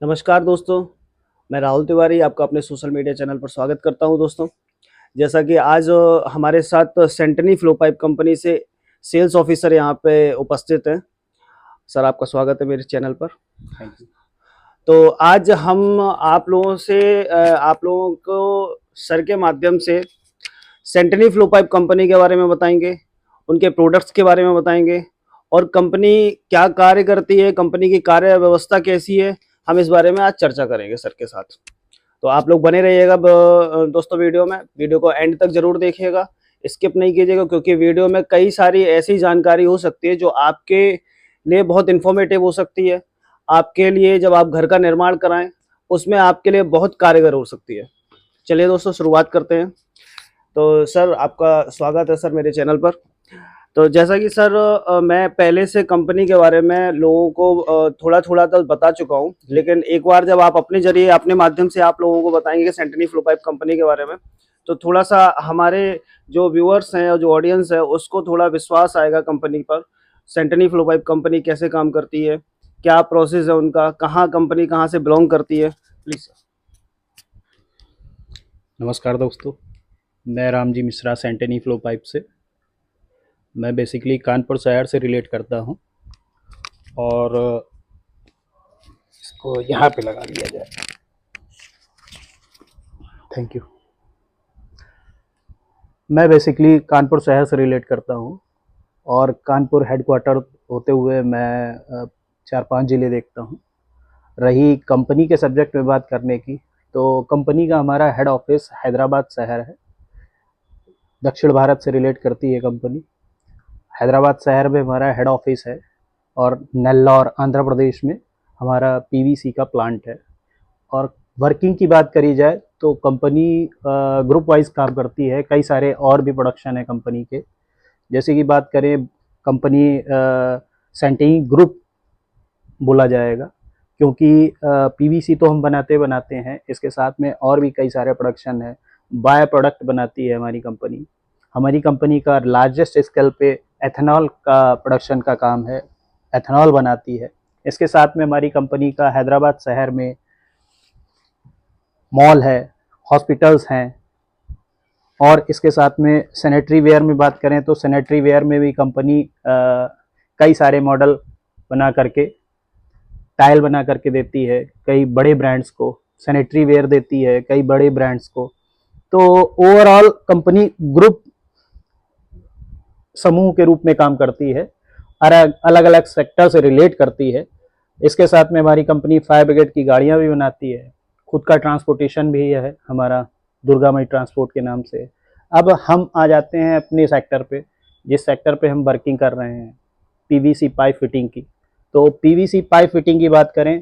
नमस्कार दोस्तों, मैं राहुल तिवारी आपका अपने सोशल मीडिया चैनल पर स्वागत करता हूं दोस्तों। जैसा कि आज हमारे साथ सेंटनी फ्लो पाइप कंपनी से सेल्स ऑफिसर यहां पे उपस्थित हैं। सर आपका स्वागत है मेरे चैनल पर। Thank you. तो आज हम आप लोगों को सर के माध्यम से सेंटनी फ्लो पाइप कंपनी के बारे में बताएंगे, उनके प्रोडक्ट्स के बारे में बताएंगे और कंपनी क्या कार्य करती है, कंपनी की कार्य व्यवस्था कैसी है, हम इस बारे में आज चर्चा करेंगे सर के साथ। तो आप लोग बने रहिएगा दोस्तों वीडियो को एंड तक जरूर देखिएगा, स्किप नहीं कीजिएगा, क्योंकि वीडियो में कई सारी ऐसी जानकारी हो सकती है जो आपके लिए बहुत इन्फॉर्मेटिव हो सकती है। आपके लिए जब आप घर का निर्माण कराएं उसमें आपके लिए बहुत कारगर हो सकती है। चलिए दोस्तों शुरुआत करते हैं। तो सर आपका स्वागत है सर मेरे चैनल पर। तो जैसा कि सर मैं पहले से कंपनी के बारे में लोगों को थोड़ा थोड़ा तो बता चुका हूं, लेकिन एक बार जब आप अपने जरिए अपने माध्यम से आप लोगों को बताएंगे सेंटनी फ्लो पाइप कंपनी के बारे में, तो थोड़ा सा हमारे जो व्यूअर्स हैं और जो ऑडियंस है उसको थोड़ा विश्वास आएगा कंपनी पर। सेंटनी फ्लो पाइप कंपनी कैसे काम करती है, क्या प्रोसेस है उनका, कंपनी कहाँ से बिलोंग करती है, प्लीज सर। नमस्कार दोस्तों, मैं रामजी मिश्रा सेंटनी फ्लो पाइप से। मैं बेसिकली कानपुर शहर से रिलेट करता हूं और इसको यहाँ पे लगा दिया जाए। Thank you. मैं बेसिकली कानपुर शहर से रिलेट करता हूं और कानपुर हेडक्वार्टर होते हुए मैं 4-5 ज़िले देखता हूं। रही कंपनी के सब्जेक्ट में बात करने की, तो कंपनी का हमारा हेड ऑफिस हैदराबाद शहर है। दक्षिण भारत से रिलेट करती है कंपनी। हैदराबाद शहर में हमारा हेड ऑफिस है और नेल्लौर आंध्र प्रदेश में हमारा पीवीसी का प्लांट है। और वर्किंग की बात करी जाए तो कंपनी ग्रुप वाइज काम करती है। कई सारे और भी प्रोडक्शन है कंपनी के। जैसे कि बात करें, कंपनी सेंटनी ग्रुप बोला जाएगा, क्योंकि पीवीसी तो हम बनाते हैं, इसके साथ में और भी कई सारे प्रोडक्शन है। बायो प्रोडक्ट बनाती है हमारी कंपनी। हमारी कंपनी का लार्जेस्ट स्केल पे एथेनॉल का प्रोडक्शन का काम है, एथेनॉल बनाती है। इसके साथ में हमारी कंपनी का हैदराबाद शहर में मॉल है, हॉस्पिटल्स हैं और इसके साथ में सैनिटरी वेयर में बात करें तो सैनिटरी वेयर में भी कंपनी कई सारे मॉडल बना करके, टाइल बना करके देती है कई बड़े ब्रांड्स को, सैनिटरी वेयर देती है कई बड़े ब्रांड्स को। तो ओवरऑल कंपनी ग्रुप समूह के रूप में काम करती है, अलग अलग सेक्टर से रिलेट करती है। इसके साथ में हमारी कंपनी फायर ब्रिगेड की गाड़ियां भी बनाती है, खुद का ट्रांसपोर्टेशन भी है हमारा दुर्गामई ट्रांसपोर्ट के नाम से। अब हम आ जाते हैं अपने सेक्टर पे, जिस सेक्टर पे हम वर्किंग कर रहे हैं, पीवीसी पाइप फिटिंग की। तो पीवीसी पाइप फिटिंग की बात करें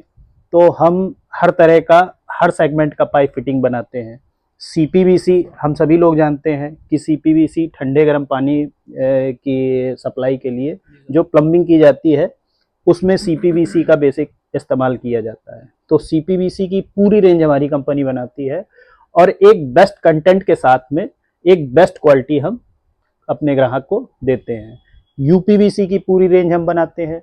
तो हम हर तरह का, हर सेगमेंट का पाइप फिटिंग बनाते हैं। सीपीवीसी हम सभी लोग जानते हैं कि सीपीवीसी ठंडे गर्म पानी की सप्लाई के लिए जो प्लम्बिंग की जाती है उसमें सीपीवीसी का बेसिक इस्तेमाल किया जाता है। तो सीपीवीसी की पूरी रेंज हमारी कंपनी बनाती है और एक बेस्ट कंटेंट के साथ में एक बेस्ट क्वालिटी हम अपने ग्राहक को देते हैं। यूपीवीसी की पूरी रेंज हम बनाते हैं।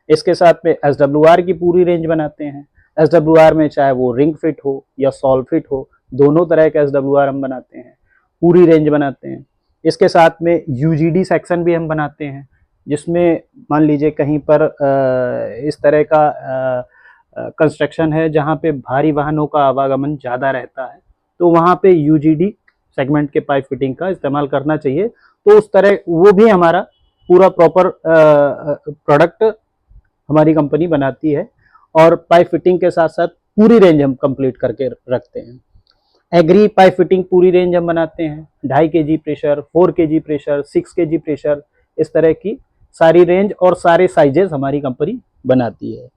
इसके साथ में एसडब्ल्यूआर की पूरी रेंज बनाते हैं। एसडब्ल्यूआर में चाहे वो रिंग फिट हो या सॉल फिट हो, दोनों तरह के एसडब्ल्यूआर हम बनाते हैं, पूरी रेंज बनाते हैं। इसके साथ में यूजीडी सेक्शन भी हम बनाते हैं, जिसमें मान लीजिए कहीं पर इस तरह का कंस्ट्रक्शन है जहाँ पे भारी वाहनों का आवागमन ज़्यादा रहता है, तो वहाँ पे यूजीडी सेगमेंट के पाइप फिटिंग का इस्तेमाल करना चाहिए। तो उस तरह वो भी हमारा पूरा प्रॉपर प्रोडक्ट हमारी कंपनी बनाती है और पाइप फिटिंग के साथ साथ पूरी रेंज हम कंप्लीट करके रखते हैं। एग्री पाइप फिटिंग पूरी रेंज हम बनाते हैं, 2.5 kg pressure, 4 kg pressure, 6 kg pressure, इस तरह की सारी रेंज और सारे साइजेस हमारी कंपनी बनाती है।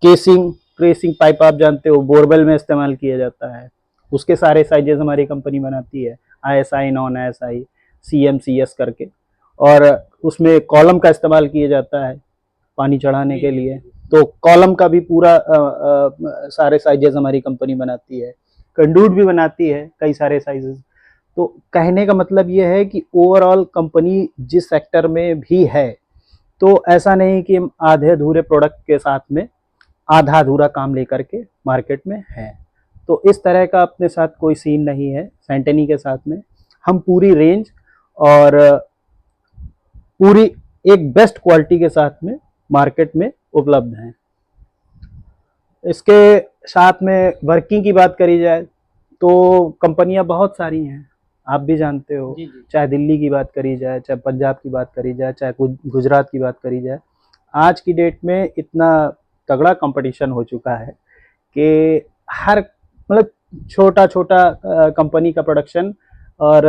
केसिंग ट्रेसिंग पाइप आप जानते हो बोरवेल में इस्तेमाल किया जाता है, उसके सारे साइजेस हमारी कंपनी बनाती है, आईएसआई, नॉन आईएसआई, सीएमसीएस करके। और उसमें कॉलम का इस्तेमाल किया जाता है पानी चढ़ाने के लिए, तो कॉलम का भी पूरा सारे साइजेस हमारी कंपनी बनाती है। कंडूट भी बनाती है कई सारे साइजेस। तो कहने का मतलब ये है कि ओवरऑल कंपनी जिस सेक्टर में भी है, तो ऐसा नहीं कि हम आधे अधूरे प्रोडक्ट के साथ में आधा अधूरा काम लेकर के मार्केट में हैं। तो इस तरह का अपने साथ कोई सीन नहीं है सेंटेनी के साथ में। हम पूरी रेंज और पूरी एक बेस्ट क्वालिटी के साथ में मार्केट में उपलब्ध हैं। इसके साथ में वर्किंग की बात करी जाए तो कंपनियां बहुत सारी हैं, आप भी जानते हो। जी जी। चाहे दिल्ली की बात करी जाए, चाहे पंजाब की बात करी जाए, चाहे गुजरात की बात करी जाए, आज की डेट में इतना तगड़ा कंपटीशन हो चुका है कि हर मतलब छोटा छोटा कंपनी का प्रोडक्शन और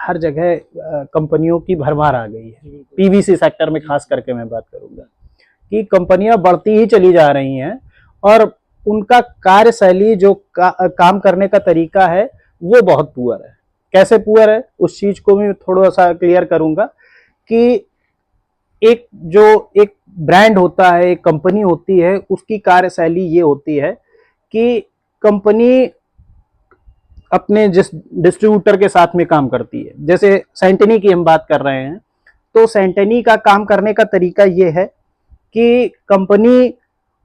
हर जगह कंपनियों की भरमार आ गई है। पीवीसी सेक्टर में खास करके मैं बात करूंगा कि कंपनियां बढ़ती ही चली जा रही हैं और उनका कार्यशैली जो काम करने का तरीका है वो बहुत पुअर है। कैसे पुअर है उस चीज को भी थोड़ा सा क्लियर करूंगा कि एक ब्रांड होता है, एक कंपनी होती है, उसकी कार्यशैली ये होती है कि कंपनी अपने जिस डिस्ट्रीब्यूटर के साथ में काम करती है, जैसे सेंटेनी की हम बात कर रहे हैं, तो सेंटेनी का काम करने का तरीका ये है कि कंपनी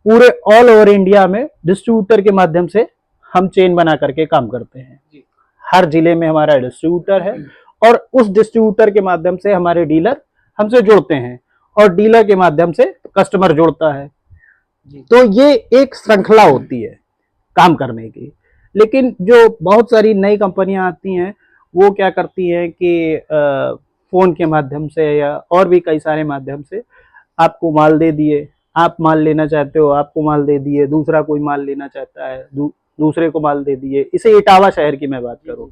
पूरे ऑल ओवर इंडिया में डिस्ट्रीब्यूटर के माध्यम से हम चेन बना करके काम करते हैं। हर जिले में हमारा डिस्ट्रीब्यूटर है और उस डिस्ट्रीब्यूटर के माध्यम से हमारे डीलर हमसे जुड़ते हैं और डीलर के माध्यम से कस्टमर जुड़ता है। तो ये एक श्रृंखला होती है काम करने की। लेकिन जो बहुत सारी नई कंपनियां आती हैं वो क्या करती हैं कि फोन के माध्यम से या और भी कई सारे माध्यम से आपको माल दे दिए, आप माल लेना चाहते हो आपको माल दे दिए, दूसरा कोई माल लेना चाहता है दूसरे को माल दे दिए। इसे इटावा शहर की मैं बात करूँ,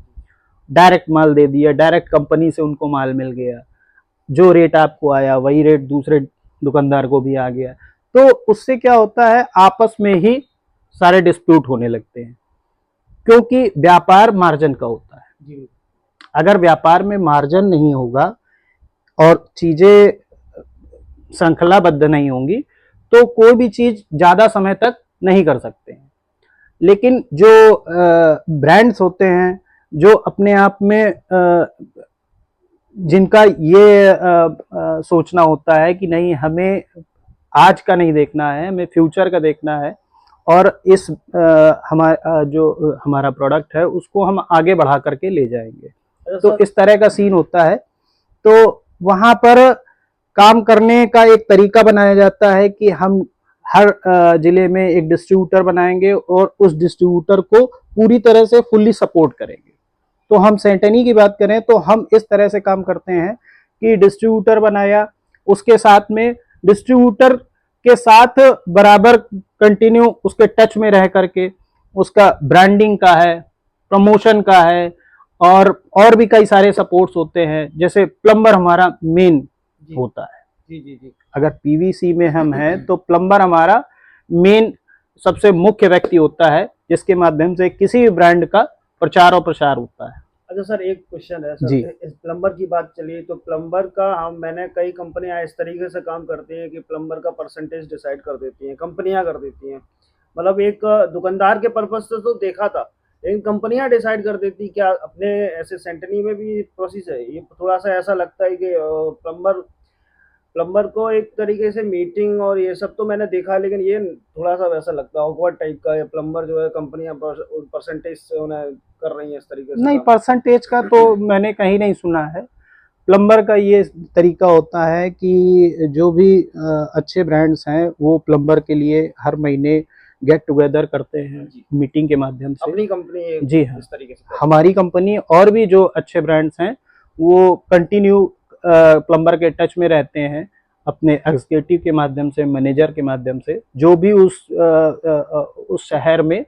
डायरेक्ट माल दे दिया, डायरेक्ट कंपनी से उनको माल मिल गया, जो रेट आपको आया वही रेट दूसरे दुकानदार को भी आ गया। तो उससे क्या होता है, आपस में ही सारे डिस्प्यूट होने लगते हैं, क्योंकि व्यापार मार्जिन का होता है। अगर व्यापार में मार्जिन नहीं होगा और चीजें श्रृंखलाबद्ध नहीं होंगी तो कोई भी चीज ज्यादा समय तक नहीं कर सकते हैं। लेकिन जो ब्रांड्स होते हैं, जो अपने आप में जिनका ये सोचना होता है कि नहीं हमें आज का नहीं देखना है, हमें फ्यूचर का देखना है और इस जो हमारा प्रोडक्ट है उसको हम आगे बढ़ा करके ले जाएंगे, तो इस तरह का सीन होता है। तो वहां पर काम करने का एक तरीका बनाया जाता है कि हम हर जिले में एक डिस्ट्रीब्यूटर बनाएंगे और उस डिस्ट्रीब्यूटर को पूरी तरह से फुल्ली सपोर्ट करेंगे। तो हम सेंटेनी की बात करें तो हम इस तरह से काम करते हैं कि डिस्ट्रीब्यूटर बनाया, उसके साथ में डिस्ट्रीब्यूटर के साथ बराबर कंटिन्यू उसके टच में रह करके उसका ब्रांडिंग का है, प्रमोशन का है और भी कई सारे सपोर्ट्स होते हैं। जैसे प्लम्बर हमारा मेन होता है। जी। अगर पीवीसी में हम हैं तो प्लम्बर हमारा मेन सबसे मुख्य व्यक्ति होता है जिसके माध्यम से किसी भी ब्रांड का प्रचार और प्रसार होता है। अच्छा सर, एक क्वेश्चन है सर, जी। इस प्लम्बर की बात चली तो प्लम्बर का मैंने कई कंपनियां इस तरीके से काम करती हैं कि प्लम्बर का परसेंटेज डिसाइड कर देती हैं, कंपनियां कर देती हैं। मतलब एक दुकानदार के पर्पज से तो देखा था, लेकिन कंपनियां डिसाइड कर देती। क्या अपने ऐसे सेंटनी में भी प्रोसेस है? ये थोड़ा सा ऐसा लगता है कि प्लम्बर को एक तरीके से मीटिंग और ये सब तो मैंने देखा, लेकिन ये थोड़ा सा वैसा लगता है ऑकवर्ड टाइप का। प्लम्बर जो है कंपनियां परसेंटेज से उन्हें कर रही हैं इस तरीके से। नहीं, परसेंटेज का तो मैंने कहीं नहीं सुना है। प्लम्बर का ये तरीका होता है कि जो भी अच्छे ब्रांड्स हैं वो प्लम्बर के लिए हर महीने गेट टुगेदर करते हैं मीटिंग के माध्यम से। अपनी कंपनी जी हाँ, इस तरीके से हमारी कंपनी और भी जो अच्छे ब्रांड्स हैं वो कंटिन्यू प्लम्बर के टच में रहते हैं, अपने एग्जीक्यूटिव के माध्यम से, मैनेजर के माध्यम से, जो भी उस शहर में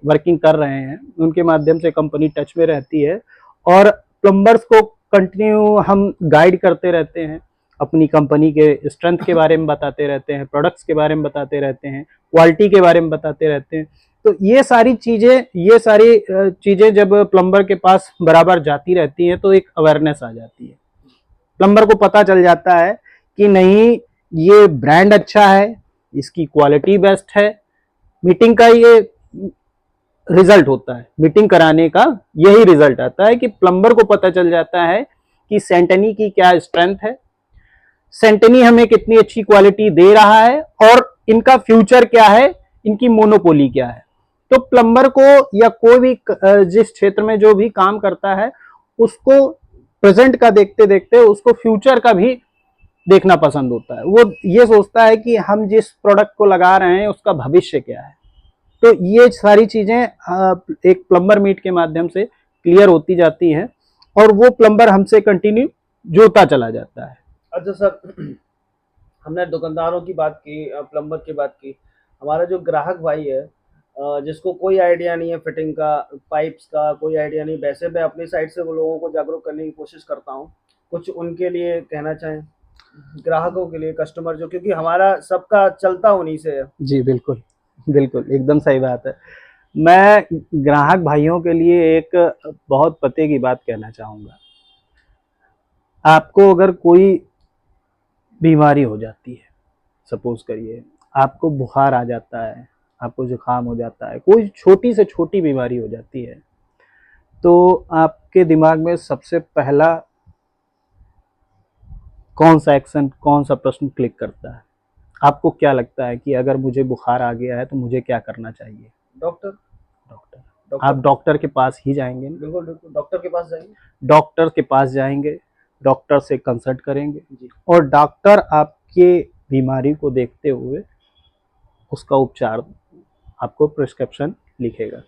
वर्किंग कर रहे हैं उनके माध्यम से कंपनी टच में रहती है। और प्लम्बर्स को कंटिन्यू हम गाइड करते रहते हैं, अपनी कंपनी के स्ट्रेंथ के बारे में बताते रहते हैं, प्रोडक्ट्स के बारे में बताते रहते हैं, क्वालिटी के बारे में बताते रहते हैं। तो ये सारी चीजें जब प्लम्बर के पास बराबर जाती रहती हैं तो एक अवेयरनेस आ जाती है। प्लम्बर को पता चल जाता है कि नहीं ये ब्रांड अच्छा है, इसकी क्वालिटी बेस्ट है। मीटिंग का ये रिजल्ट होता है, मीटिंग कराने का यही रिजल्ट आता है कि प्लम्बर को पता चल जाता है कि सेंटेनी की क्या स्ट्रेंथ है, सेंटेनी हमें कितनी अच्छी क्वालिटी दे रहा है और इनका फ्यूचर क्या है, इनकी मोनोपोली क्या है। तो प्लम्बर को या कोई भी जिस क्षेत्र में जो भी काम करता है, उसको प्रेजेंट का देखते देखते उसको फ्यूचर का भी देखना पसंद होता है। वो ये सोचता है कि हम जिस प्रोडक्ट को लगा रहे हैं उसका भविष्य क्या है। तो ये सारी चीजें एक प्लम्बर मीट के माध्यम से क्लियर होती जाती हैं और वो प्लम्बर हमसे कंटिन्यू जोड़ता चला जाता है। अच्छा सर, हमने दुकानदारों की बात की, प्लम्बर की बात की। हमारा जो ग्राहक भाई है, जिसको कोई आइडिया नहीं है फिटिंग का, पाइप्स का कोई आइडिया नहीं, वैसे मैं अपनी साइड से वो लोगों को जागरूक करने की कोशिश करता हूँ। कुछ उनके लिए कहना चाहें, ग्राहकों के लिए, कस्टमर जो, क्योंकि हमारा सबका चलता उन्हीं से है। जी बिल्कुल, बिल्कुल एकदम सही बात है। मैं ग्राहक भाइयों के लिए एक बहुत पते की बात कहना चाहूँगा। आपको अगर कोई बीमारी हो जाती है, सपोज करिए आपको बुखार आ जाता है, आपको जुकाम हो जाता है, कोई छोटी से छोटी बीमारी हो जाती है, तो आपके दिमाग में सबसे पहला कौन सा एक्शन, कौन सा प्रश्न क्लिक करता है? आपको क्या लगता है कि अगर मुझे बुखार आ गया है तो मुझे क्या करना चाहिए? डॉक्टर। डॉक्टर। डॉक्टर। आप डॉक्टर के पास ही जाएंगे ना? बिल्कुल बिल्कुल, डॉक्टर के पास जाएंगे। डॉक्टर के पास जाएंगे, डॉक्टर से कंसल्ट करेंगे जी। और डॉक्टर आपके बीमारी को देखते हुए उसका उपचार, आपको प्रिस्क्रिप्शन लिखेगा।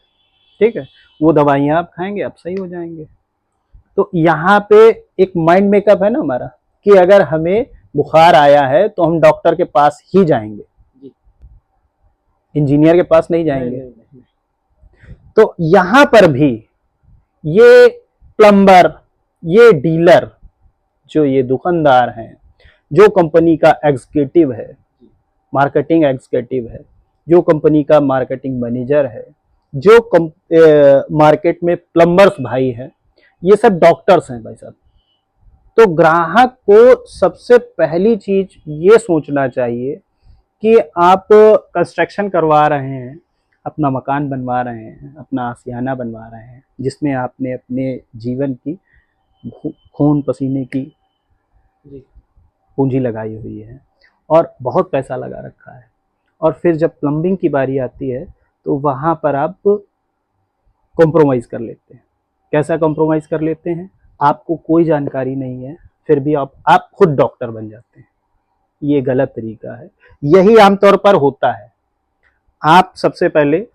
ठीक है, वो दवाइयाँ आप खाएंगे, आप सही हो जाएंगे। तो यहाँ पे एक माइंड मेकअप है ना हमारा कि अगर हमें बुखार आया है तो हम डॉक्टर के पास ही जाएंगे, जी। इंजीनियर के पास नहीं जाएंगे। नहीं, नहीं, नहीं। तो यहाँ पर भी ये प्लम्बर, ये डीलर, जो ये दुकानदार हैं, जो कंपनी का एग्जीक्यूटिव है, मार्केटिंग एग्जीक्यूटिव है, जो कंपनी का मार्केटिंग मैनेजर है, जो मार्केट में प्लम्बर्स भाई हैं, ये सब डॉक्टर्स हैं भाई साहब। तो ग्राहक को सबसे पहली चीज ये सोचना चाहिए कि आप कंस्ट्रक्शन करवा रहे हैं, अपना मकान बनवा रहे हैं, अपना आशियाना बनवा रहे हैं, जिसमें आपने अपने जीवन की खून पसीने की जी। पूंजी लगाई हुई है और बहुत पैसा लगा रखा है, और फिर जब प्लम्बिंग की बारी आती है तो वहाँ पर आप कॉम्प्रोमाइज़ कर लेते हैं। कैसा कॉम्प्रोमाइज़ कर लेते हैं? आपको कोई जानकारी नहीं है, फिर भी आप खुद डॉक्टर बन जाते हैं। ये गलत तरीका है, यही आमतौर पर होता है। आप सबसे पहले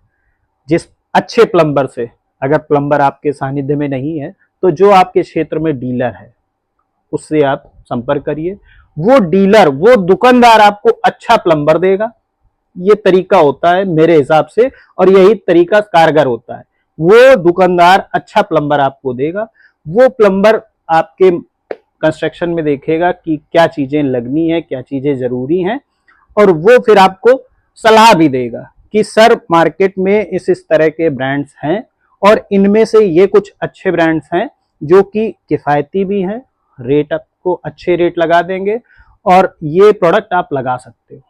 जिस अच्छे प्लम्बर से, अगर प्लम्बर आपके सानिध्य में नहीं है तो जो आपके क्षेत्र में डीलर है उससे आप संपर्क करिए। वो डीलर, वो दुकानदार आपको अच्छा प्लम्बर देगा। ये तरीका होता है मेरे हिसाब से, और यही तरीका कारगर होता है। वो दुकानदार अच्छा प्लम्बर आपको देगा। वो प्लम्बर आपके कंस्ट्रक्शन में देखेगा कि क्या चीजें लगनी है, क्या चीजें जरूरी हैं, और वो फिर आपको सलाह भी देगा कि सर मार्केट में इस तरह के ब्रांड्स हैं और इनमें से ये कुछ अच्छे ब्रांड्स हैं जो कि किफ़ायती भी हैं, रेट आपको अच्छे रेट लगा देंगे और ये प्रोडक्ट आप लगा सकते हो।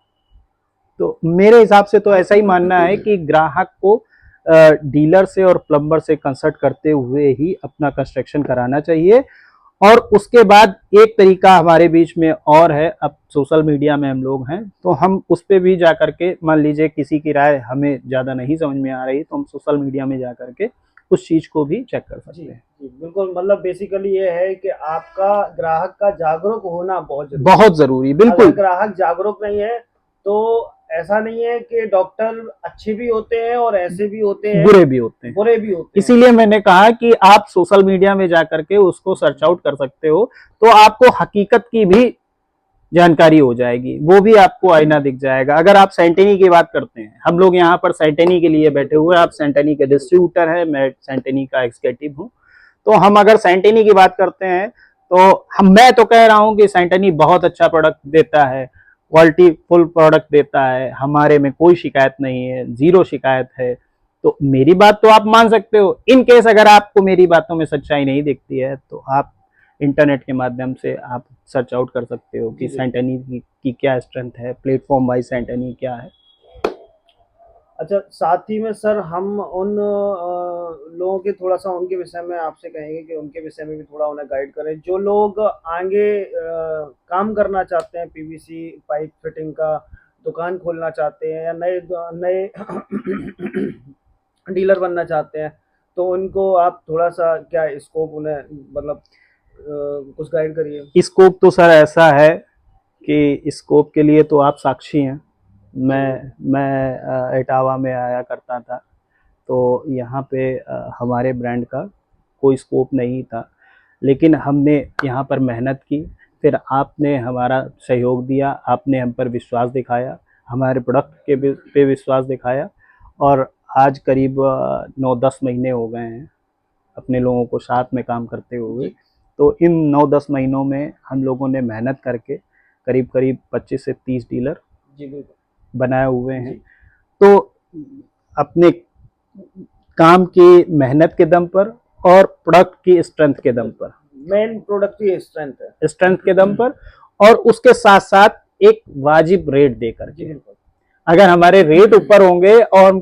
तो मेरे हिसाब से तो ऐसा ही मानना है कि ग्राहक को डीलर से और प्लम्बर से कंसल्ट करते हुए ही अपना कंस्ट्रक्शन कराना चाहिए। और उसके बाद एक तरीका हमारे बीच में और है, अब सोशल मीडिया में हम लोग हैं तो हम उस पर भी जा करके, मान लीजिए किसी की राय हमें ज़्यादा नहीं समझ में आ रही तो हम सोशल मीडिया में जा करके उस चीज़ को भी चेक कर सकते जी, हैं। जी, बिल्कुल। मतलब बेसिकली ये है कि आपका ग्राहक का जागरूक होना बहुत ज़रूरी है। बहुत ज़रूरी, अगर बिल्कुल। ग्राहक जागरूक नहीं है, तो ऐसा नहीं है कि डॉक्टर अच्छे भी होते हैं और ऐसे भी होते हैं, बुरे भी होते हैं, बुरे भी होते हैं। इसीलिए मैंने कहा कि आप सोशल मीडिया में जा करके उसको सर्च आउट कर सकते हो, तो आपको हकीकत की भी जानकारी हो जाएगी, वो भी आपको आईना दिख जाएगा। अगर आप सेंटेनी की बात करते हैं, हम लोग यहाँ पर सेंटेनी के लिए बैठे हुए हैं, आप सेंटेनी के डिस्ट्रीब्यूटर है, मैं सेंटेनी का एग्जीक्यूटिव हूँ। तो हम अगर सेंटेनी की बात करते हैं तो मैं तो कह रहा हूँ कि सेंटेनी बहुत अच्छा प्रोडक्ट देता है, क्वालिटी फुल प्रोडक्ट देता है, हमारे में कोई शिकायत नहीं है, जीरो शिकायत है। तो मेरी बात तो आप मान सकते हो। इन केस अगर आपको मेरी बातों में सच्चाई नहीं दिखती है तो आप इंटरनेट के माध्यम से आप सर्च आउट कर सकते हो कि सेंटेनी की क्या स्ट्रेंथ है, प्लेटफॉर्म वाइज सेंटेनी क्या है। अच्छा, साथ ही में सर हम उन लोगों के थोड़ा सा उनके विषय में आपसे कहेंगे कि उनके विषय में भी थोड़ा उन्हें गाइड करें, जो लोग आगे काम करना चाहते हैं पीवीसी पाइप फिटिंग का, दुकान खोलना चाहते हैं या नए नए डीलर बनना चाहते हैं, तो उनको आप थोड़ा-सा क्या स्कोप उन्हें मतलब कुछ गाइड करिए? स्कोप तो सर ऐसा है कि स्कोप के लिए तो आप साक्षी हैं। मैं इटावा में आया करता था, तो यहाँ पे हमारे ब्रांड का कोई स्कोप नहीं था, लेकिन हमने यहाँ पर मेहनत की, फिर आपने हमारा सहयोग दिया, आपने हम पर विश्वास दिखाया, हमारे प्रोडक्ट के पे विश्वास दिखाया, और आज करीब 9-10 महीने हो गए हैं अपने लोगों को साथ में काम करते हुए। तो इन 9-10 महीनों में हम लोगों ने मेहनत करके करीब करीब 25 से 30 डीलर जी, बिल्कुल। बनाए हुए हैं। जी। तो अपने काम की मेहनत के दम पर और प्रोडक्ट की स्ट्रेंथ के दम पर, मेन प्रोडक्ट की स्ट्रेंथ के दम पर, और उसके साथ साथ एक वाजिब रेट दे जी, करके। बिल्कुल। अगर हमारे रेट ऊपर होंगे और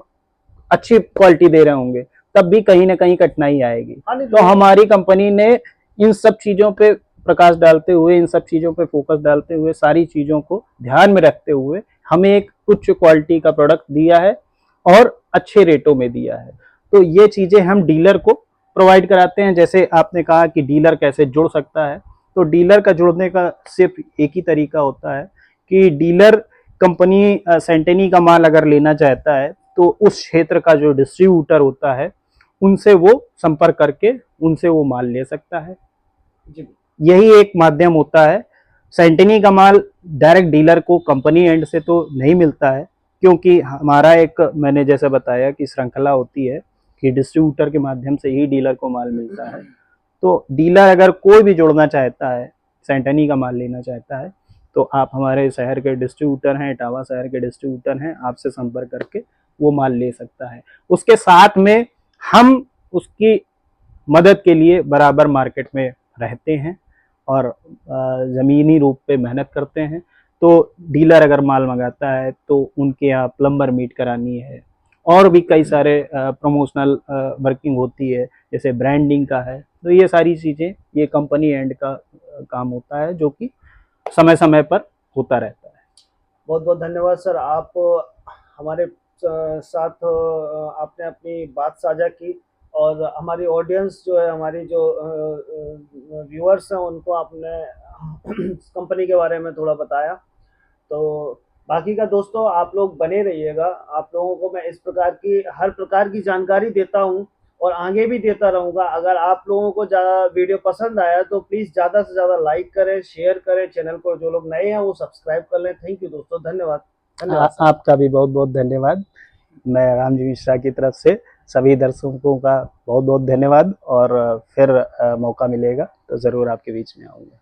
अच्छी क्वालिटी दे रहे होंगे, तब भी कहीं ना कहीं कठिनाई आएगी। हाँ, नहीं तो तो हमारी कंपनी ने इन सब चीज़ों पे प्रकाश डालते हुए, इन सब चीज़ों पे फोकस डालते हुए, सारी चीज़ों को ध्यान में रखते हुए हमें एक उच्च क्वालिटी का प्रोडक्ट दिया है और अच्छे रेटों में दिया है। तो ये चीज़ें हम डीलर को प्रोवाइड कराते हैं। जैसे आपने कहा कि डीलर कैसे जुड़ सकता है, तो डीलर का जुड़ने का सिर्फ एक ही तरीका होता है कि डीलर कंपनी सेंटेनी का माल अगर लेना चाहता है, तो उस क्षेत्र का जो डिस्ट्रीब्यूटर होता है, उनसे वो संपर्क करके उनसे वो माल ले सकता है। जी। यही एक माध्यम होता है। सेंटेनी का माल डायरेक्ट डीलर को कंपनी एंड से तो नहीं मिलता है, क्योंकि हमारा एक, मैंने जैसे बताया कि श्रृंखला होती है कि डिस्ट्रीब्यूटर के माध्यम से ही डीलर को माल मिलता है। तो डीलर अगर कोई भी जुड़ना चाहता है, सेंटेनी का माल लेना चाहता है, तो आप हमारे शहर के डिस्ट्रीब्यूटर हैं, इटावा शहर के डिस्ट्रीब्यूटर हैं, आपसे संपर्क करके वो माल ले सकता है। उसके साथ में हम उसकी मदद के लिए बराबर मार्केट में रहते हैं और ज़मीनी रूप पे मेहनत करते हैं। तो डीलर अगर माल मंगाता है तो उनके यहाँ प्लम्बर मीट करानी है, और भी कई सारे प्रमोशनल वर्किंग होती है, जैसे ब्रांडिंग का है। तो ये सारी चीज़ें, ये कंपनी एंड का काम होता है, जो कि समय समय पर होता रहता है। बहुत-बहुत धन्यवाद सर, आप हमारे साथ आपने अपनी बात साझा की और हमारी ऑडियंस जो है, हमारी जो व्यूअर्स हैं, उनको आपने कंपनी के बारे में थोड़ा बताया। तो बाकी का दोस्तों आप लोग बने रहिएगा, आप लोगों को मैं इस प्रकार की हर प्रकार की जानकारी देता हूँ और आगे भी देता रहूँगा। अगर आप लोगों को ज़्यादा वीडियो पसंद आया तो प्लीज़ ज़्यादा से ज़्यादा लाइक करें, शेयर करें, चैनल को जो लोग नए हैं वो सब्सक्राइब कर लें। थैंक यू दोस्तों, धन्यवाद। धन्यवाद सर। आपका भी बहुत बहुत धन्यवाद। मैं रामजी मिश्रा की तरफ से सभी दर्शकों का बहुत बहुत धन्यवाद, और फिर मौका मिलेगा तो ज़रूर आपके बीच में आऊँगा।